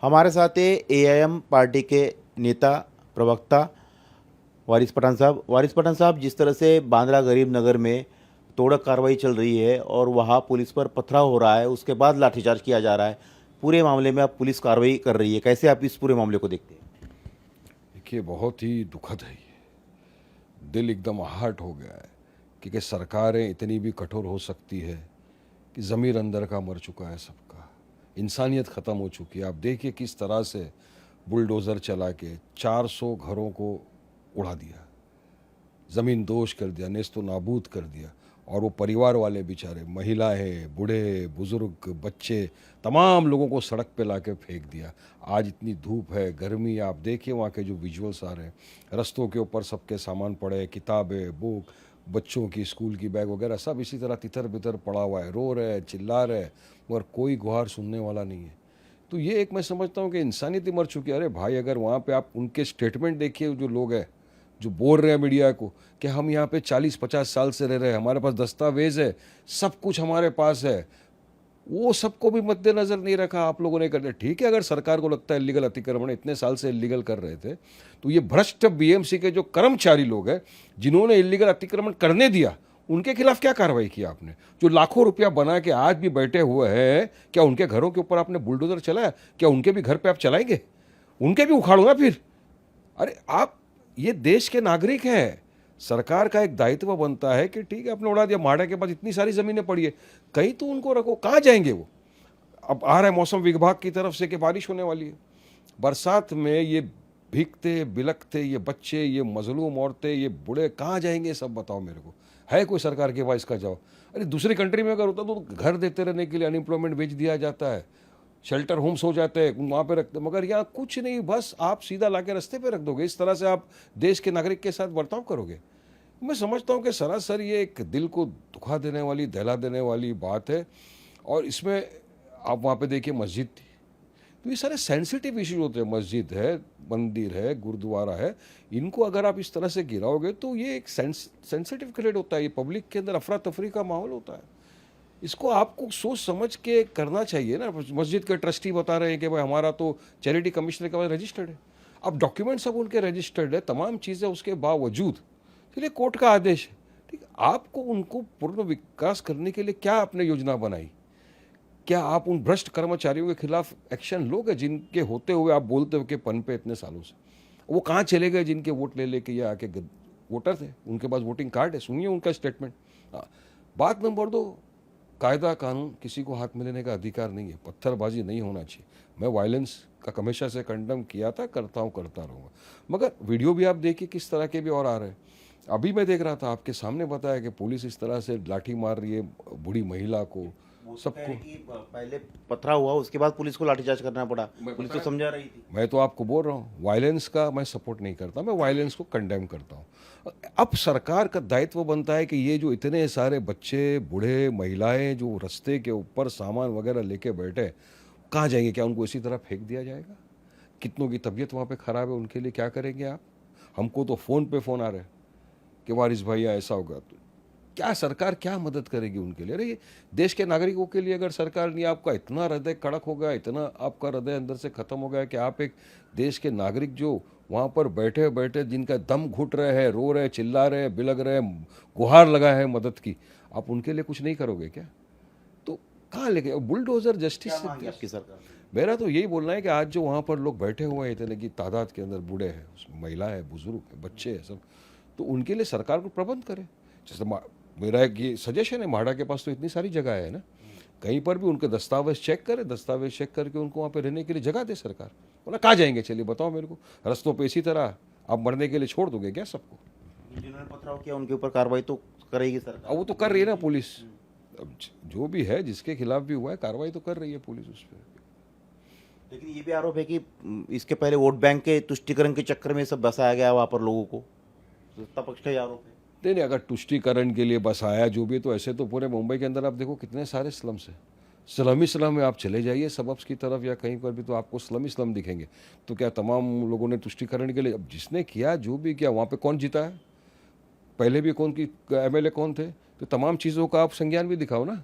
हमारे साथ है एआईएम पार्टी के नेता प्रवक्ता वारिस पठान साहब। वारिस पठान साहब, जिस तरह से बांद्रा गरीब नगर में तोड़क कार्रवाई चल रही है और वहाँ पुलिस पर पथराव हो रहा है, उसके बाद लाठीचार्ज किया जा रहा है, पूरे मामले में अब पुलिस कार्रवाई कर रही है, कैसे आप इस पूरे मामले को देखते हैं? देखिए, बहुत ही दुखद है ये। दिल एकदम आहट हो गया है कि सरकारें इतनी भी कठोर हो सकती है कि ज़मीर अंदर का मर चुका है सबका, इंसानियत ख़त्म हो चुकी है। आप देखिए किस तरह से बुलडोज़र चला के 400 घरों को उड़ा दिया, ज़मीन दोष कर दिया, नेस्तो नाबूद कर दिया। और वो परिवार वाले बेचारे, महिलाएं, बूढ़े, बुज़ुर्ग, बच्चे, तमाम लोगों को सड़क पे ला के फेंक दिया। आज इतनी धूप है, गर्मी, आप देखिए वहाँ के जो विजुअल्स आ रहे हैं, रस्तों के ऊपर सबके सामान पड़े हैं, किताबें, बुक, बच्चों की स्कूल की बैग वगैरह सब इसी तरह तितर बितर पड़ा हुआ है, रो रहे हैं, चिल्ला रहे हैं, मगर कोई गुहार सुनने वाला नहीं है। तो ये एक मैं समझता हूँ कि इंसानियत ही मर चुकी है। अरे भाई, अगर वहाँ पे आप उनके स्टेटमेंट देखिए, जो लोग हैं जो बोल रहे हैं मीडिया को कि हम यहाँ पे 40-50 साल से रह रहे हैं, हमारे पास दस्तावेज है, सब कुछ हमारे पास है, वो सबको भी मद्देनजर नहीं रखा आप लोगों ने। करते ठीक है, अगर सरकार को लगता है इलीगल अतिक्रमण इतने साल से इलीगल कर रहे थे, तो ये भ्रष्ट बीएमसी के जो कर्मचारी लोग हैं जिन्होंने इलीगल अतिक्रमण करने दिया, उनके खिलाफ क्या कार्रवाई की आपने? जो लाखों रुपया बना के आज भी बैठे हुए हैं, क्या उनके घरों के ऊपर आपने बुलडोजर चलाया? क्या उनके भी घर पे आप चलाएंगे? उनके भी उखाड़ूंगा फिर। अरे आप ये देश के नागरिक हैं, सरकार का एक दायित्व बनता है कि ठीक है, आपने उड़ा दिया, माड़ा के पास इतनी सारी ज़मीनें पड़ी है, कहीं तो उनको रखो। कहाँ जाएंगे वो? अब आ रहा है मौसम विभाग की तरफ से कि बारिश होने वाली है। बरसात में ये भीगते बिलखते ये बच्चे, ये मजलूम औरतें, ये बूढ़े कहाँ जाएंगे? सब बताओ मेरे को। है कोई सरकार के पास इसका जवाब? अरे दूसरी कंट्री में अगर होता तो घर देते रहने के लिए अनएम्प्लॉयमेंट भेज दिया जाता है, शेल्टर होम्स हो जाते हैं, वहाँ पे रखते, मगर यहाँ कुछ नहीं, बस आप सीधा ला के रस्ते पे रख दोगे। इस तरह से आप देश के नागरिक के साथ बर्ताव करोगे? मैं समझता हूँ कि सरासर ये एक दिल को दुखा देने वाली, दहला देने वाली बात है। और इसमें आप वहाँ पे देखिए मस्जिद थी, तो ये सारे सेंसिटिव इश्यूज होते हैं। मस्जिद है, मंदिर है, गुरुद्वारा है, इनको अगर आप इस तरह से गिराओगे तो ये एक सेंसिटिव क्रिएट होता है, ये पब्लिक के अंदर अफरा तफरी का माहौल होता है। इसको आपको सोच समझ के करना चाहिए ना। मस्जिद के ट्रस्टी बता रहे हैं कि भाई हमारा तो चैरिटी कमिश्नर के पास रजिस्टर्ड है, अब डॉक्यूमेंट सब उनके रजिस्टर्ड है, तमाम चीज़ें उसके बावजूद चलिए कोर्ट का आदेश है, ठीक है, आपको उनको पूर्ण विकास करने के लिए क्या आपने योजना बनाई? क्या आप उन भ्रष्ट कर्मचारियों के खिलाफ एक्शन लोगे जिनके होते हुए आप बोलते हो कि पन पे इतने सालों से? वो कहाँ चले गए जिनके वोट ले लेके ये आके वोटर थे, उनके पास वोटिंग कार्ड है? सुनिए उनका स्टेटमेंट। हाँ, बात नंबर 2, कायदा कानून किसी को हाथ में लेने का अधिकार नहीं है, पत्थरबाजी नहीं होना चाहिए। मैं वायलेंस का हमेशा से कंडम किया था, करता हूँ, करता रहूँगा, मगर वीडियो भी आप देखिए किस तरह के भी और आ रहे हैं। अभी मैं देख रहा था, आपके सामने बताया कि पुलिस इस तरह से लाठी मार रही है बूढ़ी महिला को, सबको। पहले पथराव हुआ, उसके बाद पुलिस को लाठीचार्ज करना पड़ा, पुलिस तो समझा रही थी। मैं तो आपको बोल रहा हूँ, वायलेंस का मैं सपोर्ट नहीं करता, मैं वायलेंस को कंडेम करता हूँ। अब सरकार का दायित्व बनता है कि ये जो इतने सारे बच्चे, बूढ़े, महिलाएं जो रास्ते के ऊपर सामान वगैरह लेके बैठे, कहाँ जाएंगे? क्या उनको इसी तरह फेंक दिया जाएगा? कितनों की तबीयत वहाँ पे ख़राब है, उनके लिए क्या करेंगे आप? हमको तो फ़ोन पे फ़ोन आ रहे हैं कि वारिस भैया ऐसा होगा, तो क्या सरकार क्या मदद करेगी उनके लिए? अरे ये देश के नागरिकों के लिए अगर सरकार नहीं, आपका इतना हृदय कड़क हो गया, इतना आपका हृदय अंदर से ख़त्म हो गया कि आप एक देश के नागरिक जो वहाँ पर बैठे बैठे जिनका दम घुट रहे हैं, रो रहे, चिल्ला रहे, बिलग रहे, गुहार लगा है मदद की, आप उनके लिए कुछ नहीं करोगे क्या? तो कहाँ लेके बुलडोजर जस्टिस से? आपकी सरकार मेरा तो यही बोलना है कि आज जो वहाँ पर लोग बैठे हुए हैं इतने की तादाद के अंदर, बूढ़े हैं, उसमें महिला है, बुजुर्ग है, बच्चे हैं, सब, तो उनके लिए सरकार को प्रबंध करे। जैसे मेरा एक ये सजेशन है, माड़ा के पास तो इतनी सारी जगह है ना, कहीं पर भी उनके दस्तावेज चेक करे, दस्तावेज चेक करके उनको वहाँ पे रहने के लिए जगह दे सरकार। बोला कहाँ जाएंगे? चलिए बताओ मेरे को। रस्तों पे इसी तरह आप मरने के लिए छोड़ दोगे क्या सबको? जिन्होंने पथराव किया उनके ऊपर कार्रवाई तो करेगी सरकार। अब वो तो कर रही है ना पुलिस, अब जो भी है, जिसके खिलाफ भी हुआ है, कार्रवाई तो कर रही है पुलिस उस पर। लेकिन ये भी आरोप है कि इसके पहले वोट बैंक के तुष्टीकरण के चक्कर में सब बसाया गया वहाँ पर लोगों को, सत्ता पक्ष का ये आरोप है। नहीं, अगर तुष्टीकरण के लिए बस आया जो भी, तो ऐसे तो पूरे मुंबई के अंदर आप देखो कितने सारे स्लम्स हैं। स्लम ही स्लम में आप चले जाइए सबअब्स की तरफ या कहीं पर भी, तो आपको स्लम ही स्लम दिखेंगे। तो क्या तमाम लोगों ने तुष्टीकरण के लिए, अब जिसने किया जो भी किया, वहाँ पे कौन जीता है, पहले भी कौन की एमएलए कौन थे, तो तमाम चीज़ों का आप संज्ञान भी दिखाओ ना।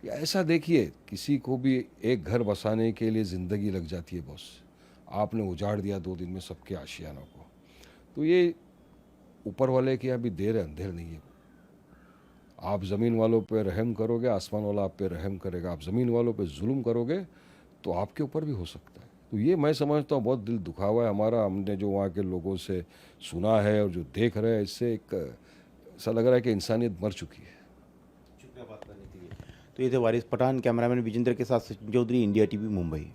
या ऐसा देखिए, किसी को भी एक घर बसाने के लिए ज़िंदगी लग जाती है बॉस। आपने उजाड़ दिया 2 दिन में सबके आशियानों को। तो ये ऊपर वाले के यहाँ भी देर है अंधेर नहीं है। आप ज़मीन वालों पे रहम करोगे, आसमान वाला आप पे रहम करेगा। आप ज़मीन वालों पे जुल्म करोगे तो आपके ऊपर भी हो सकता है। तो ये मैं समझता हूँ बहुत दिल दुखा हुआ है हमारा। हमने जो वहाँ के लोगों से सुना है और जो देख रहे हैं, इससे एक ऐसा लग रहा है कि इंसानियत मर चुकी है। शुक्रिया बात करने के लिए। तो ये थे वारिस पठान, कैमरामैन विजेंद्र के साथ सचिन चौधरी, इंडिया टीवी मुंबई।